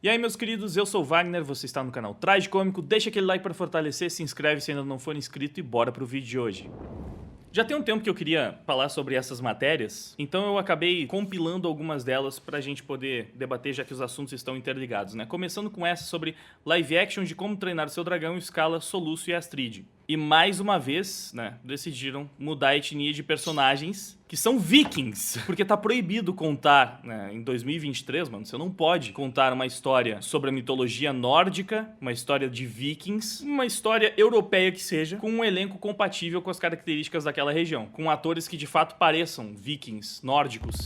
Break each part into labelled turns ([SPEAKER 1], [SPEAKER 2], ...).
[SPEAKER 1] E aí, meus queridos, eu sou o Wagner, você está no canal Traje Cômico, deixa aquele like para fortalecer, se inscreve se ainda não for inscrito e bora pro vídeo de hoje. Já tem um tempo que eu queria falar sobre essas matérias, então eu acabei compilando algumas delas pra gente poder debater, já que os assuntos estão interligados, né? Começando com essa sobre live action de como treinar o seu dragão em escala Soluço e Astrid. E mais uma vez, né, decidiram mudar a etnia de personagens que são vikings. Porque tá proibido contar, né, em 2023, mano, você não pode contar uma história sobre a mitologia nórdica, uma história de vikings, uma história europeia que seja, com um elenco compatível com as características daquela região. Com atores que de fato pareçam vikings, nórdicos.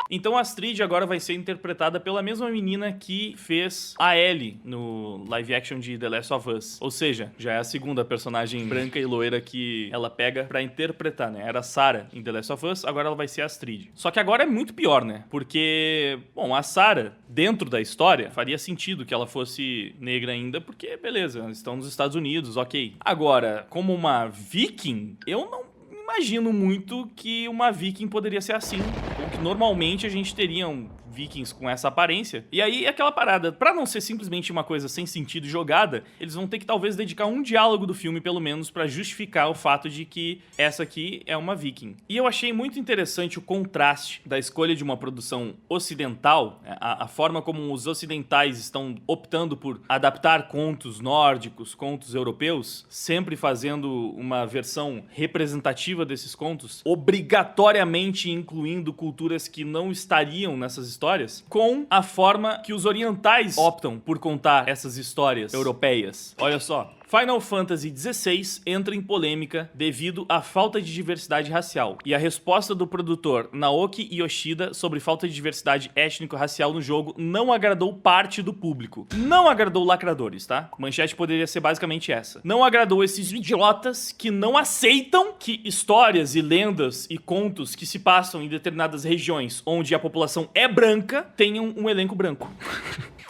[SPEAKER 1] Então a Astrid agora vai ser interpretada pela mesma menina que fez a Ellie no live action de The Last of Us. Ou seja, já é a segunda personagem branca e loira que ela pega pra interpretar, né? Era a Sarah em The Last of Us, agora ela vai ser a Astrid. Só que agora é muito pior, né? Porque, bom, a Sarah, dentro da história, faria sentido que ela fosse negra ainda, porque, beleza, estão nos Estados Unidos, ok. Agora, como uma viking, eu não imagino muito que uma viking poderia ser assim, ou que normalmente a gente teria vikings com essa aparência. E aí, aquela parada, pra não ser simplesmente uma coisa sem sentido jogada, eles vão ter que talvez dedicar um diálogo do filme, pelo menos, pra justificar o fato de que essa aqui é uma viking. E eu achei muito interessante o contraste da escolha de uma produção ocidental, a forma como os ocidentais estão optando por adaptar contos nórdicos, contos europeus, sempre fazendo uma versão representativa desses contos, obrigatoriamente incluindo culturas que não estariam nessas histórias, com a forma que os orientais optam por contar essas histórias europeias. Olha só. Final Fantasy XVI entra em polêmica devido à falta de diversidade racial. E a resposta do produtor Naoki Yoshida sobre falta de diversidade étnico-racial no jogo não agradou parte do público. Não agradou lacradores, tá? Manchete poderia ser basicamente essa. Não agradou esses idiotas que não aceitam que histórias e lendas e contos que se passam em determinadas regiões onde a população é branca tenham um elenco branco.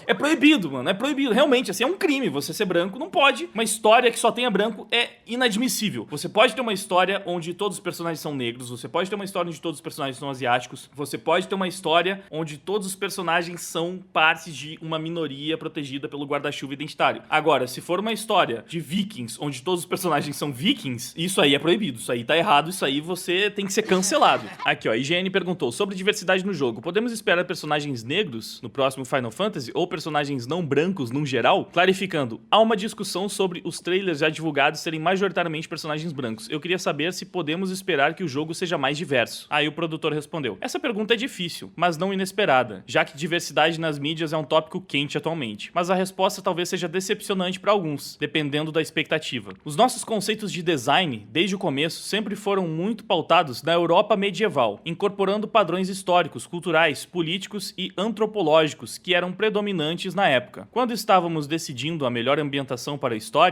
[SPEAKER 1] É proibido, mano, é proibido. Realmente, assim, é um crime você ser branco, não pode. Uma história que só tenha branco é inadmissível. Você pode ter uma história onde todos os personagens são negros, você pode ter uma história onde todos os personagens são asiáticos, você pode ter uma história onde todos os personagens são partes de uma minoria protegida pelo guarda-chuva identitário. Agora, se for uma história de vikings, onde todos os personagens são vikings, isso aí é proibido, isso aí tá errado, isso aí você tem que ser cancelado. Aqui, ó, a IGN perguntou sobre diversidade no jogo. Podemos esperar personagens negros no próximo Final Fantasy ou personagens não brancos num geral? Clarificando, há uma discussão sobre os trailers já divulgados serem majoritariamente personagens brancos. Eu queria saber se podemos esperar que o jogo seja mais diverso. Aí o produtor respondeu, essa pergunta é difícil, mas não inesperada, já que diversidade nas mídias é um tópico quente atualmente. Mas a resposta talvez seja decepcionante para alguns, dependendo da expectativa. Os nossos conceitos de design, desde o começo, sempre foram muito pautados na Europa medieval, incorporando padrões históricos, culturais, políticos e antropológicos que eram predominantes na época. Quando estávamos decidindo a melhor ambientação para a história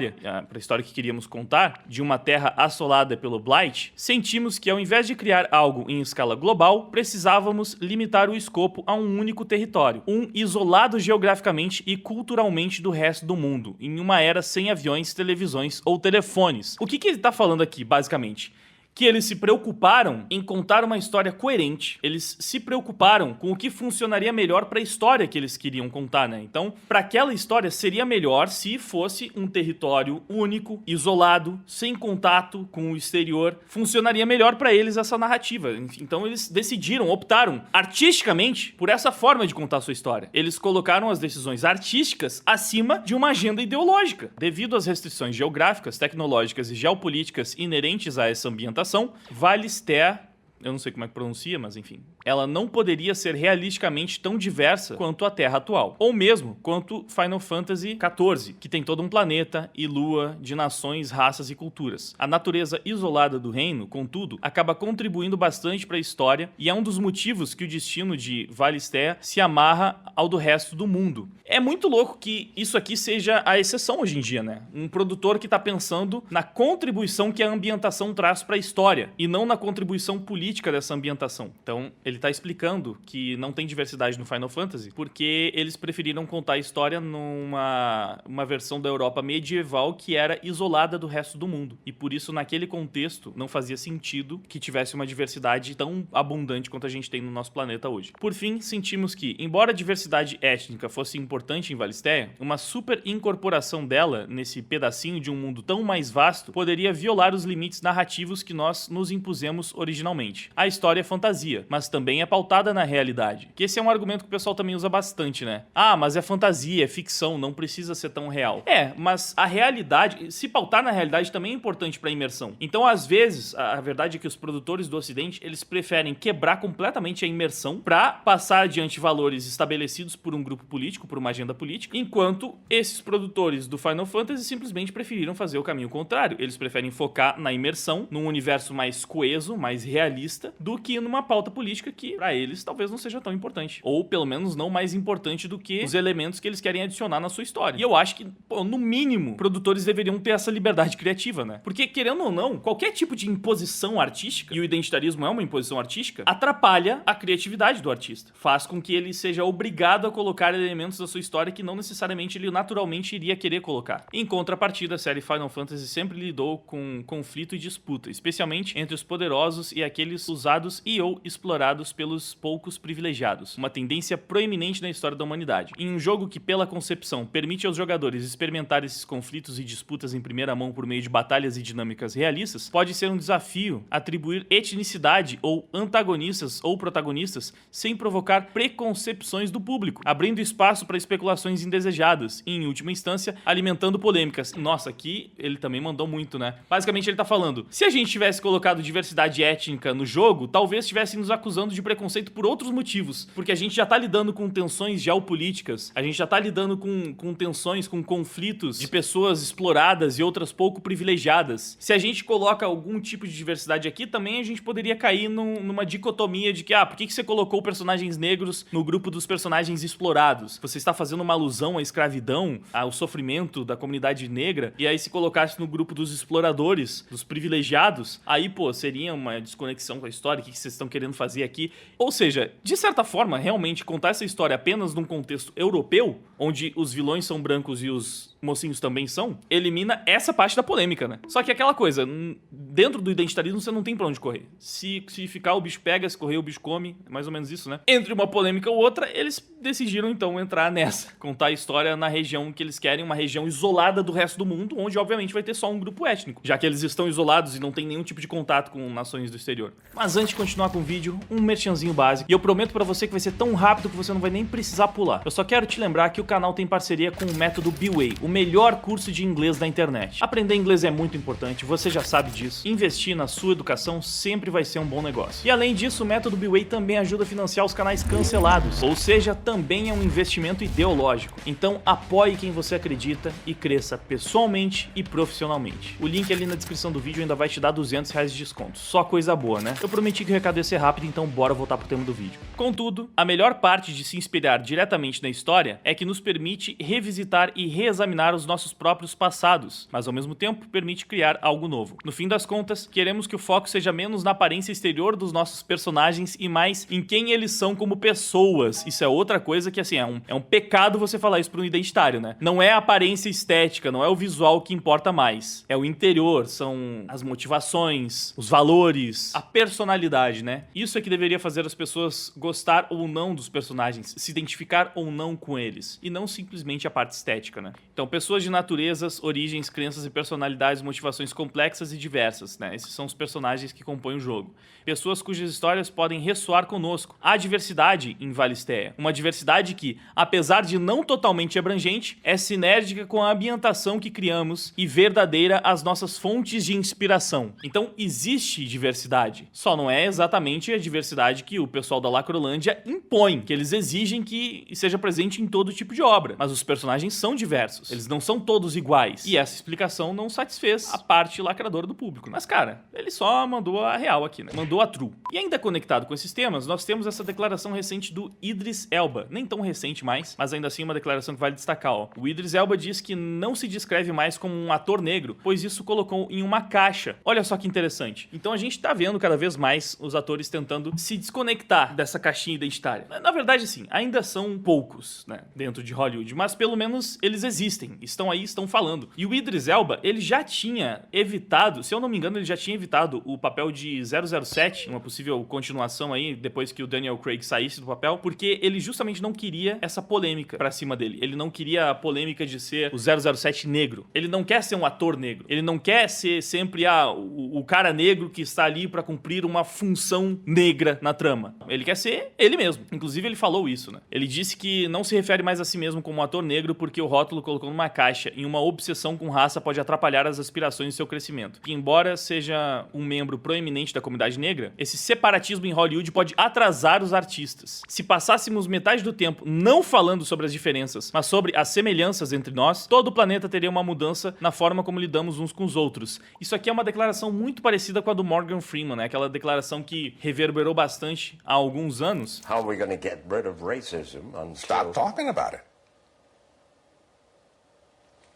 [SPEAKER 1] que queríamos contar, de uma terra assolada pelo Blight, sentimos que ao invés de criar algo em escala global, precisávamos limitar o escopo a um único território, isolado geograficamente e culturalmente do resto do mundo, em uma era sem aviões, televisões ou telefones. O que ele está falando aqui, basicamente? Que eles se preocuparam em contar uma história coerente, eles se preocuparam com o que funcionaria melhor para a história que eles queriam contar, né? Então, para aquela história seria melhor se fosse um território único, isolado, sem contato com o exterior. Funcionaria melhor para eles essa narrativa. Então eles decidiram, optaram artisticamente por essa forma de contar a sua história. Eles colocaram as decisões artísticas acima de uma agenda ideológica. Devido às restrições geográficas, tecnológicas e geopolíticas inerentes a essa ambientação, Valisthea, eu não sei como é que pronuncia, mas enfim, ela não poderia ser realisticamente tão diversa quanto a Terra atual. Ou mesmo quanto Final Fantasy XIV, que tem todo um planeta e lua de nações, raças e culturas. A natureza isolada do reino, contudo, acaba contribuindo bastante para a história e é um dos motivos que o destino de Valisthea se amarra ao do resto do mundo. É muito louco que isso aqui seja a exceção hoje em dia, né? Um produtor que tá pensando na contribuição que a ambientação traz para a história e não na contribuição política dessa ambientação. Então, ele ele tá explicando que não tem diversidade no Final Fantasy porque eles preferiram contar a história numa versão da Europa medieval que era isolada do resto do mundo. E por isso, naquele contexto, não fazia sentido que tivesse uma diversidade tão abundante quanto a gente tem no nosso planeta hoje. Por fim, sentimos que, embora a diversidade étnica fosse importante em Valistheia, uma super incorporação dela nesse pedacinho de um mundo tão mais vasto poderia violar os limites narrativos que nós nos impusemos originalmente. A história é fantasia, mas também é pautada na realidade. Que esse é um argumento que o pessoal também usa bastante, né? Ah, mas é fantasia, é ficção, não precisa ser tão real. É, mas a realidade, se pautar na realidade também é importante pra imersão. Então, às vezes, a verdade é que os produtores do Ocidente, eles preferem quebrar completamente a imersão pra passar adiante valores estabelecidos por um grupo político, por uma agenda política, enquanto esses produtores do Final Fantasy simplesmente preferiram fazer o caminho contrário. Eles preferem focar na imersão, num universo mais coeso, mais realista, do que numa pauta política que, pra eles, talvez não seja tão importante. Ou, pelo menos, não mais importante do que os elementos que eles querem adicionar na sua história. E eu acho que, pô, no mínimo, produtores deveriam ter essa liberdade criativa, né? Porque, querendo ou não, qualquer tipo de imposição artística, e o identitarismo é uma imposição artística, atrapalha a criatividade do artista. Faz com que ele seja obrigado a colocar elementos da sua história que não necessariamente ele naturalmente iria querer colocar. Em contrapartida, a série Final Fantasy sempre lidou com conflito e disputa, especialmente entre os poderosos e aqueles usados e ou explorados pelos poucos privilegiados, uma tendência proeminente na história da humanidade. Em um jogo que, pela concepção, permite aos jogadores experimentar esses conflitos e disputas em primeira mão por meio de batalhas e dinâmicas realistas, pode ser um desafio atribuir etnicidade ou antagonistas ou protagonistas sem provocar preconcepções do público, abrindo espaço para especulações indesejadas e, em última instância, alimentando polêmicas. Nossa, aqui ele também mandou muito, né? Basicamente ele tá falando, se a gente tivesse colocado diversidade étnica no jogo, talvez estivessem nos acusando de preconceito por outros motivos, porque a gente já tá lidando com tensões geopolíticas, a gente já tá lidando com tensões, com conflitos de pessoas exploradas e outras pouco privilegiadas. Se a gente coloca algum tipo de diversidade aqui, também a gente poderia cair numa dicotomia de que, por que você colocou personagens negros no grupo dos personagens explorados? Você está fazendo uma alusão à escravidão, ao sofrimento da comunidade negra, e aí se colocasse no grupo dos exploradores, dos privilegiados, aí, pô, seria uma desconexão com a história, o que vocês estão querendo fazer aqui? Ou seja, de certa forma, realmente contar essa história apenas num contexto europeu, onde os vilões são brancos e os mocinhos também são, elimina essa parte da polêmica, né? Só que aquela coisa, dentro do identitarismo você não tem pra onde correr. Se ficar, o bicho pega, se correr, o bicho come, é mais ou menos isso, né? Entre uma polêmica ou outra, eles decidiram então entrar nessa, contar a história na região que eles querem, uma região isolada do resto do mundo, onde obviamente vai ter só um grupo étnico, já que eles estão isolados e não tem nenhum tipo de contato com nações do exterior. Mas antes de continuar com o vídeo, um merchanzinho básico, e eu prometo pra você que vai ser tão rápido que você não vai nem precisar pular. Eu só quero te lembrar que o canal tem parceria com o método B-Way, o melhor curso de inglês da internet. Aprender inglês é muito importante, você já sabe disso. Investir na sua educação sempre vai ser um bom negócio. E além disso, o método B-Way também ajuda a financiar os canais cancelados, ou seja, também é um investimento ideológico. Então apoie quem você acredita e cresça pessoalmente e profissionalmente. O link ali na descrição do vídeo ainda vai te dar R$200 de desconto. Só coisa boa, né? Eu prometi que o recado ia ser rápido, então bora voltar pro tema do vídeo. Contudo, a melhor parte de se inspirar diretamente na história é que nos permite revisitar e reexaminar os nossos próprios passados, mas ao mesmo tempo permite criar algo novo. No fim das contas, queremos que o foco seja menos na aparência exterior dos nossos personagens e mais em quem eles são como pessoas. Isso é outra coisa que, assim, é um pecado você falar isso para um identitário, né? Não é a aparência estética, não é o visual que importa mais. É o interior, são as motivações, os valores, a personalidade, né? Isso é que deveria fazer as pessoas gostar ou não dos personagens, se identificar ou não com eles, e não simplesmente a parte estética, né? Então, pessoas de naturezas, origens, crenças e personalidades, motivações complexas e diversas, né? Esses são os personagens que compõem o jogo. Pessoas cujas histórias podem ressoar conosco. Há diversidade em Valistheia. Uma diversidade que, apesar de não totalmente abrangente, é sinérgica com a ambientação que criamos e verdadeira às nossas fontes de inspiração. Então, existe diversidade. Só não é exatamente a diversidade que o pessoal da Lacrolândia impõe, que eles exigem que seja presente em todo tipo de obra. Mas os personagens são diversos. Eles não são todos iguais. E essa explicação não satisfez a parte lacradora do público. Mas, cara, ele só mandou a real aqui, né? Mandou a true. E ainda conectado com esses temas, nós temos essa declaração recente do Idris Elba. Nem tão recente mais, mas ainda assim uma declaração que vale destacar, ó. O Idris Elba diz que não se descreve mais como um ator negro, pois isso colocou em uma caixa. Olha só que interessante. Então a gente tá vendo cada vez mais os atores tentando se desconectar dessa caixinha identitária. Na verdade, assim, ainda são poucos, né, dentro de Hollywood, mas pelo menos eles existem, estão aí, estão falando. E o Idris Elba, ele já tinha evitado, se eu não me engano, ele já tinha evitado o papel de 007, uma possível continuação aí, depois que o Daniel Craig saísse do papel, porque ele justamente não queria essa polêmica pra cima dele. Ele não queria a polêmica de ser o 007 negro. Ele não quer ser um ator negro. Ele não quer ser sempre o cara negro que está ali pra cumprir uma função negra na trama. Ele quer ser ele mesmo. Inclusive, ele falou isso, né? Ele disse que não se refere mais a si mesmo como um ator negro porque o rótulo colocou numa caixa e uma obsessão com raça pode atrapalhar as aspirações de seu crescimento. Que, embora seja um membro proeminente da comunidade negra, esse separatismo em Hollywood pode atrasar os artistas. Se passássemos metade do tempo não falando sobre as diferenças, mas sobre as semelhanças entre nós, todo o planeta teria uma mudança na forma como lidamos uns com os outros. Isso aqui é uma declaração muito parecida com a do Morgan Freeman, né? Aquela declaração que reverberou bastante há alguns anos.
[SPEAKER 2] How are we going to get rid of racism until...
[SPEAKER 3] Stop talking about it.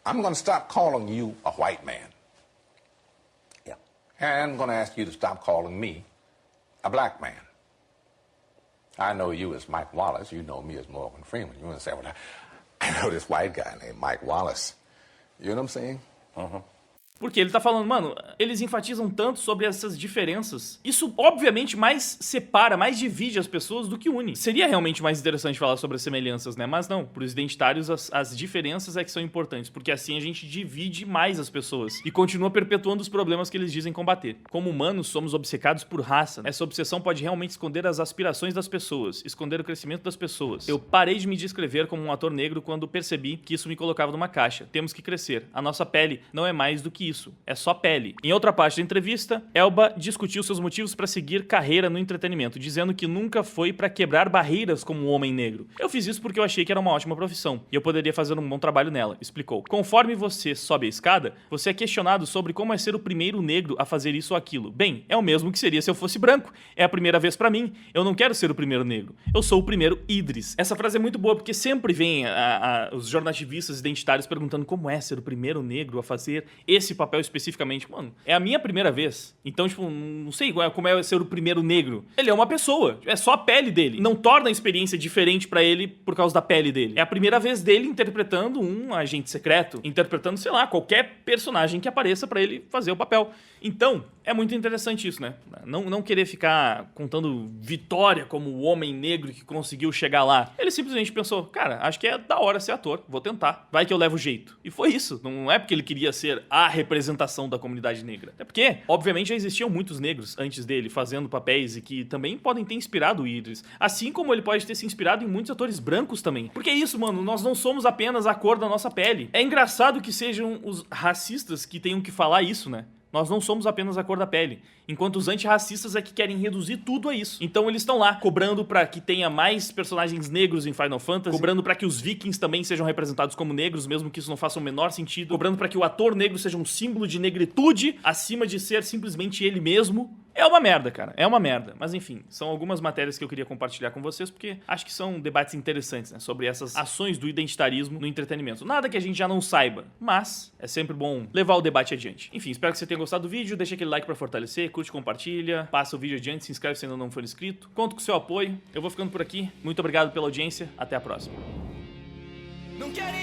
[SPEAKER 3] I'm going to stop calling you a white man.
[SPEAKER 2] Yeah.
[SPEAKER 3] And I'm going to ask you to stop calling me a black man. I know you as Mike Wallace. You know me as Morgan Freeman. You understand what I know this white guy named Mike Wallace. You know what I'm saying?
[SPEAKER 2] Uh-huh.
[SPEAKER 1] Porque ele tá falando, mano, eles enfatizam tanto sobre essas diferenças. Isso, obviamente, mais separa, mais divide as pessoas do que une. Seria realmente mais interessante falar sobre as semelhanças, né? Mas não, pros identitários as diferenças é que são importantes, porque assim a gente divide mais as pessoas e continua perpetuando os problemas que eles dizem combater. Como humanos, somos obcecados por raça. Essa obsessão pode realmente esconder as aspirações das pessoas, esconder o crescimento das pessoas. Eu parei de me descrever como um ator negro quando percebi que isso me colocava numa caixa. Temos que crescer. A nossa pele não é mais do que isso, é só pele. Em outra parte da entrevista, Elba discutiu seus motivos para seguir carreira no entretenimento, dizendo que nunca foi para quebrar barreiras como um homem negro. Eu fiz isso porque eu achei que era uma ótima profissão e eu poderia fazer um bom trabalho nela, explicou. Conforme você sobe a escada, você é questionado sobre como é ser o primeiro negro a fazer isso ou aquilo. Bem, é o mesmo que seria se eu fosse branco. É a primeira vez para mim. Eu não quero ser o primeiro negro. Eu sou o primeiro Idris. Essa frase é muito boa porque sempre vem os jornalistas identitários perguntando como é ser o primeiro negro a fazer esse papel especificamente. Mano, é a minha primeira vez. Então, tipo, não sei como é ser o primeiro negro. Ele é uma pessoa. É só a pele dele. Não torna a experiência diferente pra ele por causa da pele dele. É a primeira vez dele interpretando um agente secreto. Interpretando, sei lá, qualquer personagem que apareça pra ele fazer o papel. Então, é muito interessante isso, né? Não querer ficar contando vitória como o homem negro que conseguiu chegar lá. Ele simplesmente pensou, cara, acho que é da hora ser ator. Vou tentar. Vai que eu levo jeito. E foi isso. Não é porque ele queria ser a representação da comunidade negra. É porque, obviamente, já existiam muitos negros antes dele fazendo papéis e que também podem ter inspirado o Idris. Assim como ele pode ter se inspirado em muitos atores brancos também. Porque é isso, mano. Nós não somos apenas a cor da nossa pele. É engraçado que sejam os racistas que tenham que falar isso, né? Nós não somos apenas a cor da pele, enquanto os antirracistas é que querem reduzir tudo a isso. Então eles estão lá, cobrando pra que tenha mais personagens negros em Final Fantasy, cobrando pra que os vikings também sejam representados como negros, mesmo que isso não faça o menor sentido, cobrando pra que o ator negro seja um símbolo de negritude, acima de ser simplesmente ele mesmo. É uma merda, cara. É uma merda. Mas enfim, são algumas matérias que eu queria compartilhar com vocês, porque acho que são debates interessantes, né? Sobre essas ações do identitarismo no entretenimento. Nada que a gente já não saiba, mas é sempre bom levar o debate adiante. Enfim, espero que você tenha gostado do vídeo. Deixa aquele like pra fortalecer, curte, compartilha, passa o vídeo adiante, se inscreve se ainda não for inscrito. Conto com o seu apoio. Eu vou ficando por aqui. Muito obrigado pela audiência. Até a próxima. Não quero